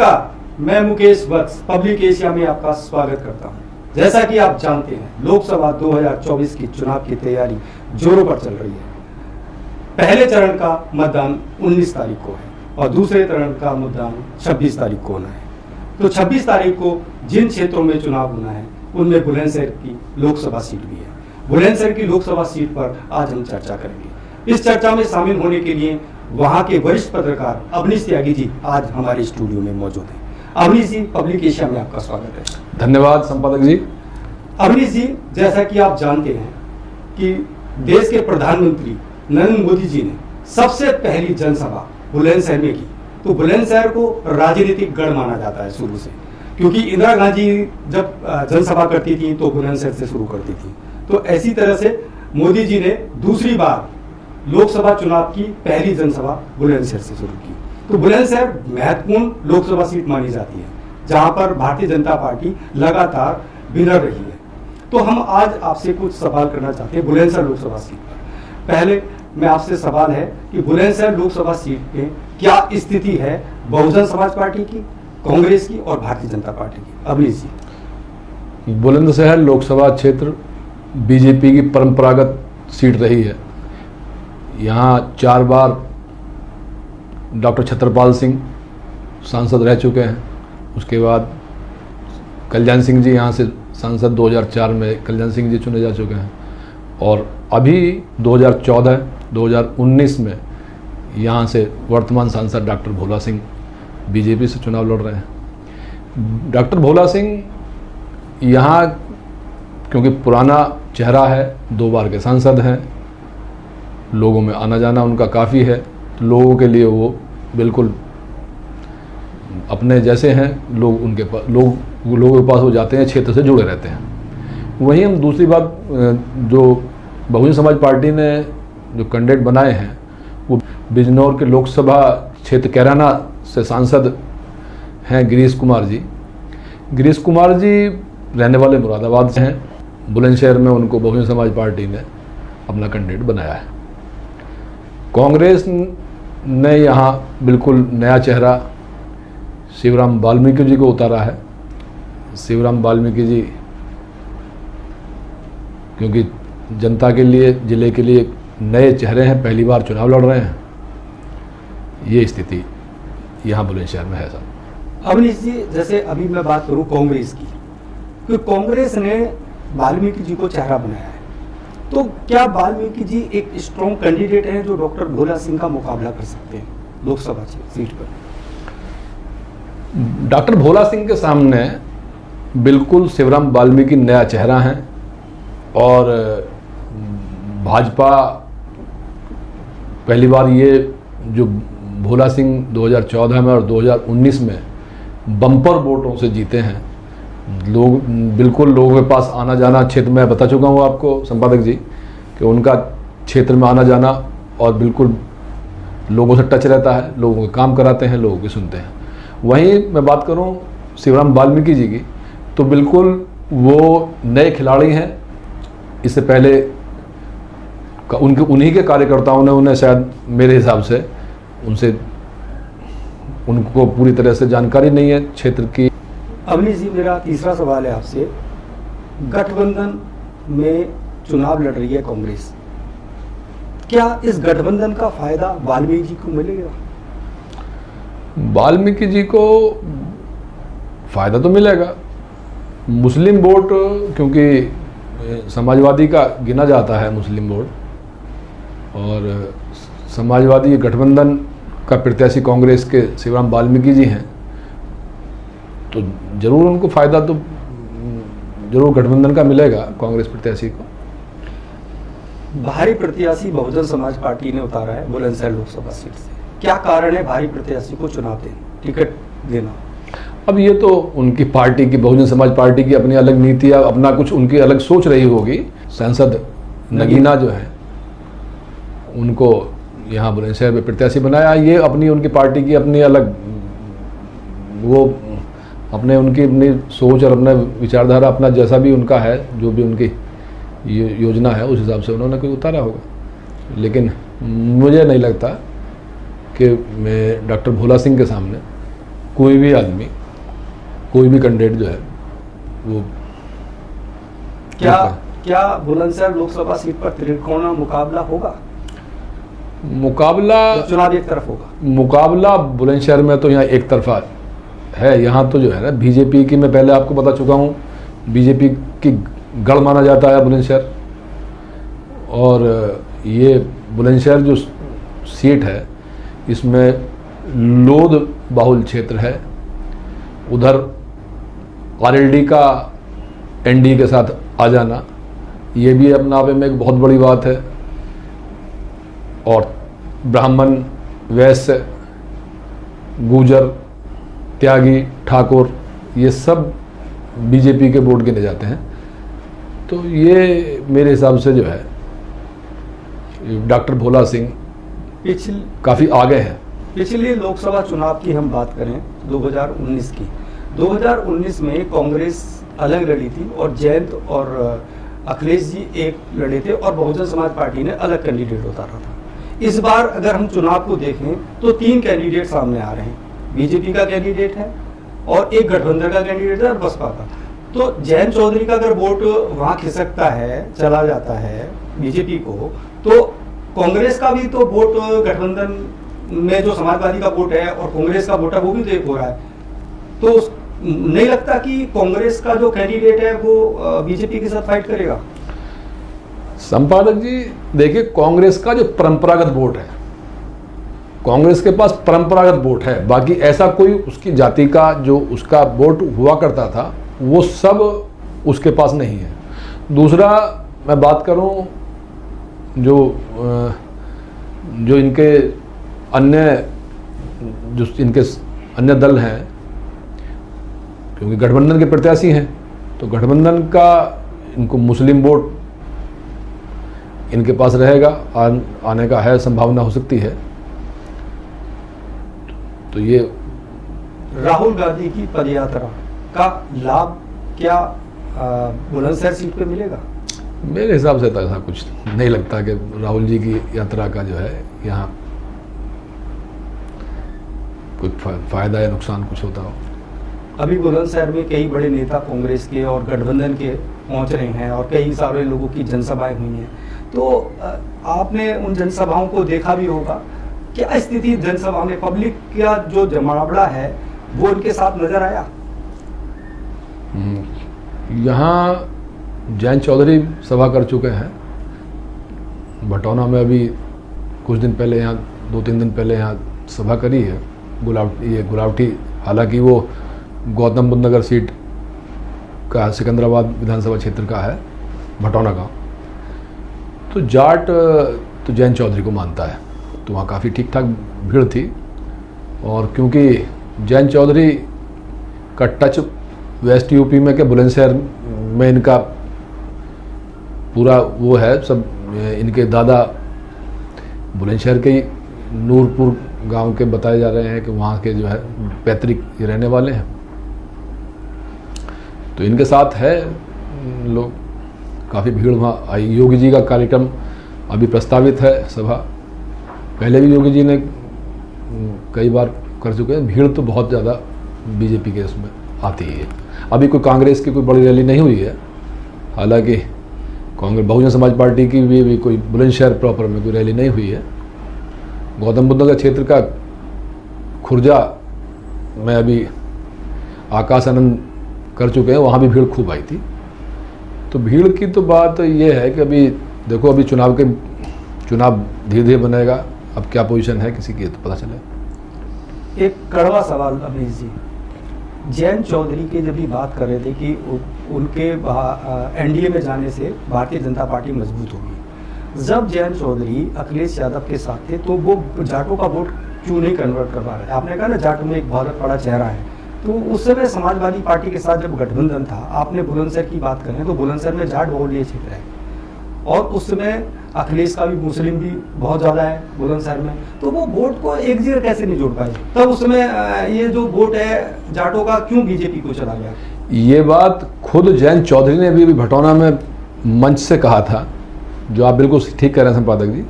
नमस्कार, मैं मुकेश वत्स public Asia में आपका स्वागत करता हूं। जैसा कि आप जानते हैं, लोकसभा 2024 की चुनाव की तैयारी जोरों पर चल रही है। पहले चरण का मतदान 19 तारीख को है और दूसरे चरण का मतदान 26 तारीख को होना है। तो 26 तारीख को जिन क्षेत्रों में चुनाव होना है उनमें बुलंदशहर की लोकसभा सीट भी है। बुलंदशहर की लोकसभा सीट पर आज हम चर्चा करेंगे। इस चर्चा में शामिल होने के लिए वहां के वरिष्ठ पत्रकार अवनीश त्यागी जी आज हमारे स्टूडियो में मौजूद हैं। अवनीश जी, पब्लिक एशिया में आपका स्वागत है। धन्यवाद संपादक जी। अवनीश जी, जैसा कि आप जानते हैं कि देश के प्रधानमंत्री नरेंद्र मोदी जी ने सबसे पहली जनसभा बुलंदशहर में की। तो बुलंदशहर को राजनीतिक गढ़ माना जाता है शुरू से, क्योंकि इंदिरा गांधी जब जनसभा करती थी तो बुलंदशहर से शुरू करती थी। तो ऐसी तरह से मोदी जी ने दूसरी बार लोकसभा चुनाव की पहली जनसभा बुलंदशहर से शुरू की। तो बुलंदशहर महत्वपूर्ण लोकसभा सीट मानी जाती है, जहां पर भारतीय जनता पार्टी लगातार विनर रही है। तो हम आज आपसे कुछ सवाल करना चाहते हैं बुलंदशहर लोकसभा सीट पर। पहले मैं आपसे सवाल है कि बुलंदशहर लोकसभा सीट में क्या स्थिति है बहुजन समाज पार्टी की, कांग्रेस की और भारतीय जनता पार्टी की? अवनीश जी। बुलंदशहर लोकसभा क्षेत्र बीजेपी की परंपरागत सीट रही है। यहाँ 4 बार डॉक्टर छत्रपाल सिंह सांसद रह चुके हैं। उसके बाद कल्याण सिंह जी यहाँ से सांसद 2004 में कल्याण सिंह जी चुने जा चुके हैं। और अभी 2014-2019 में यहाँ से वर्तमान सांसद डॉक्टर भोला सिंह बीजेपी से चुनाव लड़ रहे हैं। डॉक्टर भोला सिंह यहाँ क्योंकि पुराना चेहरा है, 2 बार के सांसद हैं, लोगों में आना जाना उनका काफ़ी है, तो लोगों के लिए वो बिल्कुल अपने जैसे हैं। लोग उनके पास लोगों के पास वो जाते हैं, क्षेत्र से जुड़े रहते हैं। वहीं हम दूसरी बात, जो बहुजन समाज पार्टी ने जो कैंडिडेट बनाए हैं वो बिजनौर के लोकसभा क्षेत्र कैराना से सांसद हैं गिरीश कुमार जी। गिरीश कुमार जी रहने वाले मुरादाबाद से हैं। बुलंदशहर में उनको बहुजन समाज पार्टी ने अपना कैंडिडेट बनाया है। कांग्रेस ने यहाँ बिल्कुल नया चेहरा शिवराम वाल्मीकि जी को उतारा है। शिवराम वाल्मीकि जी क्योंकि जनता के लिए, जिले के लिए नए चेहरे हैं, पहली बार चुनाव लड़ रहे हैं। ये स्थिति यहाँ बुलंदशहर में है सर। अवनीश जी, जैसे अभी मैं बात करूँ कांग्रेस की, तो कांग्रेस ने वाल्मीकि जी को चेहरा बनाया है। तो क्या वाल्मीकि जी एक स्ट्रॉन्ग कैंडिडेट हैं जो डॉक्टर भोला सिंह का मुकाबला कर सकते हैं लोकसभा सीट पर? डॉक्टर भोला सिंह के सामने बिल्कुल शिवराम वाल्मीकि नया चेहरा हैं और भाजपा पहली बार ये जो भोला सिंह 2014 में और 2019 में बम्पर वोटों से जीते हैं। लोग बिल्कुल लोगों के पास आना जाना, क्षेत्र में बता चुका हूँ आपको संपादक जी कि उनका क्षेत्र में आना जाना और बिल्कुल लोगों से टच रहता है, लोगों के काम कराते हैं, लोगों की सुनते हैं। वहीं मैं बात करूँ शिवराम वाल्मीकि जी की, तो बिल्कुल वो नए खिलाड़ी हैं। इससे पहले उन्हीं के कार्यकर्ताओं ने उन्हें शायद मेरे हिसाब से उनको पूरी तरह से जानकारी नहीं है क्षेत्र की। अवनीश जी, मेरा तीसरा सवाल है आपसे। गठबंधन में चुनाव लड़ रही है कांग्रेस, क्या इस गठबंधन का फायदा वाल्मीकि जी को मिलेगा? वाल्मीकि जी को फायदा तो मिलेगा। मुस्लिम वोट, क्योंकि समाजवादी का गिना जाता है मुस्लिम वोट, और समाजवादी गठबंधन का प्रत्याशी कांग्रेस के शिवराम वाल्मीकि जी हैं, तो जरूर उनको फायदा तो जरूर गठबंधन का मिलेगा कांग्रेस प्रत्याशी को। भारी प्रत्याशी बहुजन समाज पार्टी ने उतारा है बुलंदशहर लोकसभा सीट से। क्या कारण है भारी प्रत्याशी को चुनाव देना, टिकट देना? अब ये तो उनकी पार्टी की, बहुजन समाज पार्टी की अपनी अलग नीति या अपना कुछ उनकी अलग सोच रही होगी। सांसद नगीना जो है उनको यहाँ बुलंदशहर में प्रत्याशी बनाया। ये अपनी उनकी पार्टी की अपनी अलग, वो उनकी अपनी सोच और अपना विचारधारा, अपना जैसा भी उनका है, जो भी उनकी योजना है, उस हिसाब से उन्होंने कोई उतारा होगा। लेकिन मुझे नहीं लगता कि मैं डॉक्टर भोला सिंह के सामने कोई भी आदमी, कोई भी कैंडिडेट जो है वो क्या बुलंदशहर लोकसभा सीट पर त्रिकोणीय मुकाबला होगा? मुकाबला, चुनाव एक तरफ होगा? मुकाबला बुलंदशहर में तो यहाँ एक तरफा है। यहाँ तो जो है ना बीजेपी की, मैं पहले आपको बता चुका हूँ, बीजेपी की गढ़ माना जाता है बुलंदशहर। और ये बुलंदशहर जो सीट है इसमें लोध बाहुल क्षेत्र है। उधर आरएलडी का एनडीए के साथ आ जाना, ये भी अपने आप में एक बहुत बड़ी बात है। और ब्राह्मण, वैश्य, गुर्जर, त्यागी, ठाकुर, ये सब बीजेपी के वोट गिने जाते हैं। तो ये मेरे हिसाब से जो है डॉक्टर भोला सिंह काफ़ी आगे हैं। पिछले लोकसभा चुनाव की हम बात करें 2019 की, 2019 में कांग्रेस अलग लड़ी थी और जयंत और अखिलेश जी एक लड़े थे और बहुजन समाज पार्टी ने अलग कैंडिडेट उतारा था। इस बार अगर हम चुनाव को देखें तो 3 कैंडिडेट सामने आ रहे हैं। बीजेपी का कैंडिडेट है और एक गठबंधन का कैंडिडेट है और बसपा का। तो जयंत चौधरी का अगर वोट वहां खिसकता है, चला जाता है बीजेपी को, तो कांग्रेस का भी तो वोट गठबंधन में जो समाजवादी का वोट है और कांग्रेस का वोट है वो भी तो एक हो रहा है। तो नहीं लगता कि कांग्रेस का जो कैंडिडेट है वो बीजेपी के साथ फाइट करेगा? संपादक जी देखिए, कांग्रेस का जो परंपरागत वोट है, कांग्रेस के पास परंपरागत वोट है। बाकी ऐसा कोई उसकी जाति का जो उसका वोट हुआ करता था वो सब उसके पास नहीं है। दूसरा मैं बात करूं जो इनके अन्य दल हैं, क्योंकि गठबंधन के प्रत्याशी हैं, तो गठबंधन का इनको मुस्लिम वोट इनके पास रहेगा, आने का है, संभावना हो सकती है। तो ये राहुल गांधी की पदयात्रा का लाभ क्या बुलंदशहर सीट पे मिलेगा? मेरे हिसाब से तो ऐसा कुछ नहीं लगता कि राहुल जी की यात्रा का जो है यहाँ कोई फायदा या नुकसान कुछ होता हो। अभी बुलंदशहर में कई बड़े नेता कांग्रेस के और गठबंधन के पहुंच रहे हैं और कई सारे लोगों की जनसभाएं हुई हैं, तो आपने उन जनसभाओं को देखा भी होगा। क्या स्थिति जनसभा में पब्लिक का जो जमावड़ा है वो उनके साथ नजर आया? यहाँ जयंत चौधरी सभा कर चुके हैं भटौना में। अभी कुछ दिन पहले यहाँ 2-3 दिन पहले यहाँ सभा करी है गुलावटी। हालांकि वो गौतम बुद्ध नगर सीट का, सिकंदराबाद विधानसभा क्षेत्र का है, भटौना का। तो जाट तो जयंत चौधरी को मानता है, तो वहाँ काफ़ी ठीक ठाक भीड़ थी। और क्योंकि जयंत चौधरी का टच वेस्ट यूपी में के बुलंदशहर में इनका पूरा वो है, सब इनके दादा बुलंदशहर के ही नूरपुर गांव के बताए जा रहे हैं कि वहाँ के जो है पैतृक रहने वाले हैं। तो इनके साथ है लोग, काफ़ी भीड़ वहाँ आई। योगी जी का कार्यक्रम अभी प्रस्तावित है सभा, पहले भी योगी जी ने कई बार कर चुके हैं। भीड़ तो बहुत ज़्यादा बीजेपी के इसमें आती है। अभी कोई कांग्रेस की कोई बड़ी रैली नहीं हुई है, हालांकि कांग्रेस बहुजन समाज पार्टी की भी कोई बुलंदशहर प्रॉपर में कोई रैली नहीं हुई है। गौतम बुद्ध नगर क्षेत्र का खुर्जा में अभी आकाश आनंद कर चुके हैं, वहाँ भी भीड़ खूब आई थी। तो भीड़ की तो बात ये है कि अभी देखो, अभी चुनाव धीरे धीरे बनेगा। अब क्या पोजीशन है किसी की तो पता चले। एक कड़वा सवाल अमीश जी, जयंत चौधरी के जब भी बात कर रहे थे कि उनके एनडीए में जाने से भारतीय जनता पार्टी मजबूत होगी। जब जयंत चौधरी अखिलेश यादव के साथ थे तो वो जाटों का वोट क्यों नहीं कन्वर्ट करवा रहे? आपने कहा ना जाटों में एक बहुत बड़ा चेहरा है, तो उस समय समाजवादी पार्टी के साथ जब गठबंधन था, आपने बुलंदशहर की बात करें तो बुलंदशहर में जाट बहुल्य क्षेत्र है और उस समय अखिलेश का भी मुस्लिम भी बहुत ज़्यादा है बुलंदशहर में, तो वो वोट को एक जगह कैसे नहीं जोड़ पाए? तब उस समय ये जो वोट है जाटों का क्यों बीजेपी को चला गया? ये बात खुद जयंत चौधरी ने भी भटौना में मंच से कहा था, जो आप बिल्कुल ठीक कह रहे हैं संपादक जी।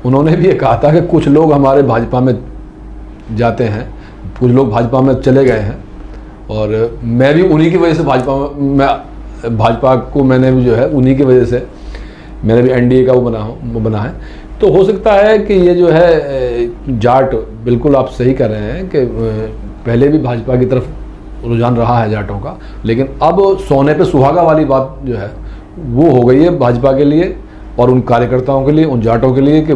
उन्होंने भी ये कहा था कि कुछ लोग हमारे भाजपा में जाते हैं, कुछ लोग भाजपा में चले गए हैं और मैं भी उन्हीं की वजह से भाजपा को मैंने भी जो है उन्हीं की वजह से मैंने भी एनडीए का वो बना है। तो हो सकता है कि ये जो है जाट, बिल्कुल आप सही कर रहे हैं कि पहले भी भाजपा की तरफ रुझान रहा है जाटों का, लेकिन अब सोने पे सुहागा वाली बात जो है वो हो गई है भाजपा के लिए और उन कार्यकर्ताओं के लिए, उन जाटों के लिए, कि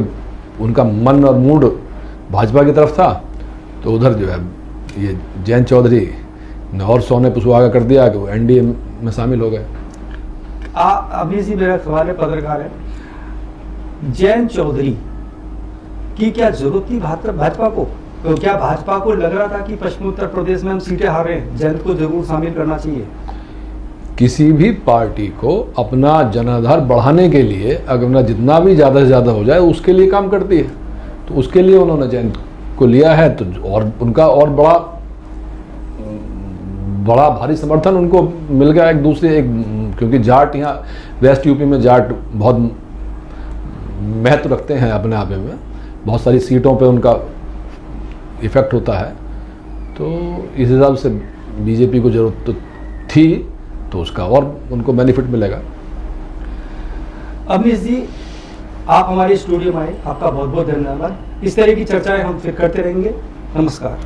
उनका मन और मूड भाजपा की तरफ था, तो उधर जो है ये जयंत चौधरी ने और सोने पे सुहागा कर दिया कि वो एनडीए में शामिल हो गए। अभी जी मेरा सवाल है, पत्रकार है, जयंत चौधरी की क्या जरूरत थी भाजपा को? तो क्या भाजपा को लग रहा था कि पश्चिमी उत्तर प्रदेश में हम सीटें हार रहे हैं, जयंत को जरूर शामिल करना चाहिए? किसी भी पार्टी को अपना जनाधार बढ़ाने के लिए अगर जितना भी ज़्यादा से ज़्यादा हो जाए उसके लिए काम करती है, तो उसके लिए उन्होंने जयंत को लिया है। तो और उनका और बड़ा भारी समर्थन उनको मिल गया एक दूसरे, क्योंकि जाट यहाँ वेस्ट यूपी में जाट बहुत महत्व रखते हैं अपने आप में, बहुत सारी सीटों पे उनका इफेक्ट होता है। तो इस हिसाब से बीजेपी को जरूरत तो थी, तो उसका और उनको बेनिफिट मिलेगा। अवनीश जी, आप हमारे स्टूडियो में आए, आपका बहुत बहुत धन्यवाद। इस तरह की चर्चाएं हम फिर करते रहेंगे। नमस्कार।